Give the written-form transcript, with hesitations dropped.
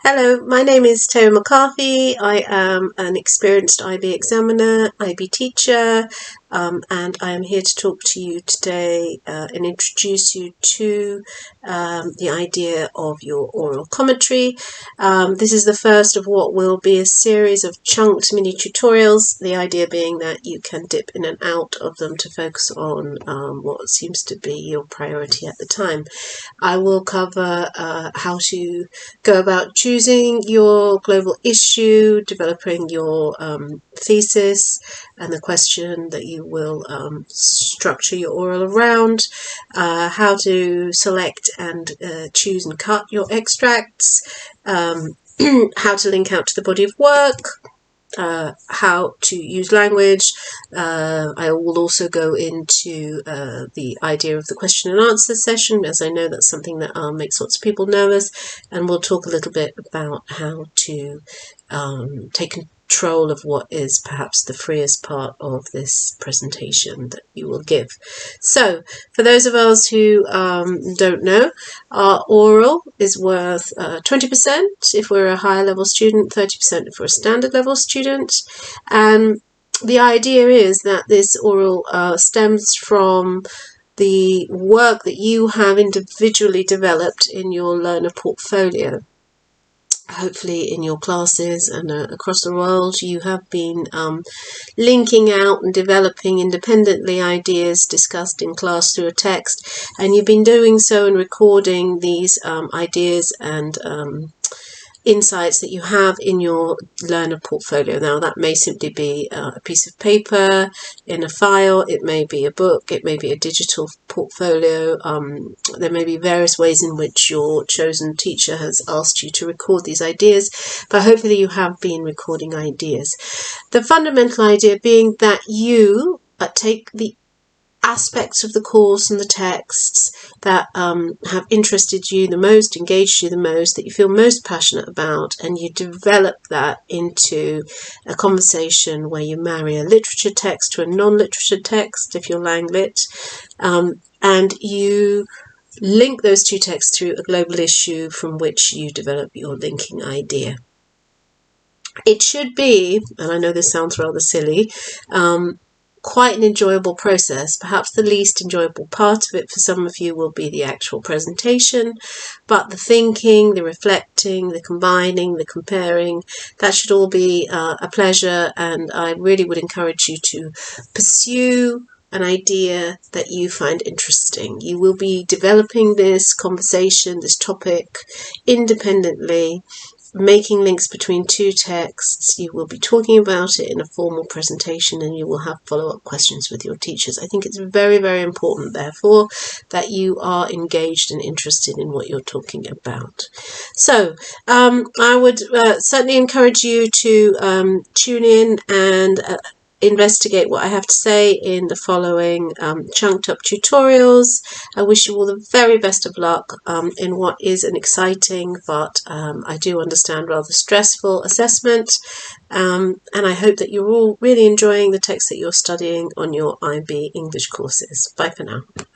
Hello, my name is Tara McCarthy. I am an experienced IB examiner, IB teacher, and I am here to talk to you today and introduce you to the idea of your oral commentary. This is the first of what will be a series of chunked mini tutorials, the idea being that you can dip in and out of them to focus on what seems to be your priority at the time. I will cover how to go about choosing your global issue, developing your thesis and the question that you will structure your oral around, how to select and choose and cut your extracts, how to link out to the body of work, how to use language. I will also go into the idea of the question and answer session, as I know that's something that makes lots of people nervous, and we'll talk a little bit about how to take control of what is perhaps the freest part of this presentation that you will give. So, for those of us who don't know, our oral is worth 20% if we're a higher level student, 30% if we're a standard level student, and the idea is that this oral stems from the work that you have individually developed in your learner portfolio. Hopefully in your classes and across the world you have been linking out and developing independently ideas discussed in class through a text, and you've been doing so and recording these ideas and insights that you have in your learner portfolio. Now that may simply be a piece of paper in a file, it may be a book, it may be a digital portfolio. There may be various ways in which your chosen teacher has asked you to record these ideas, but hopefully you have been recording ideas. The fundamental idea being that you take the aspects of the course and the texts that have interested you the most, engaged you the most, that you feel most passionate about, and you develop that into a conversation where you marry a literature text to a non-literature text, if you're Lang Lit, and you link those two texts through a global issue from which you develop your linking idea. It should be, and I know this sounds rather silly, quite an enjoyable process. Perhaps the least enjoyable part of it for some of you will be the actual presentation, but the thinking, the reflecting, the combining, the comparing, that should all be a pleasure, and I really would encourage you to pursue an idea that you find interesting. You will be developing this conversation, this topic, independently, making links between two texts. You will be talking about it in a formal presentation, and you will have follow-up questions with your teachers. I think it's very, very important, therefore, that you are engaged and interested in what you're talking about. So I would certainly encourage you to tune in and investigate what I have to say in the following chunked up tutorials. I wish you all the very best of luck in what is an exciting but I do understand rather stressful assessment, and I hope that you're all really enjoying the text that you're studying on your IB English courses. Bye for now.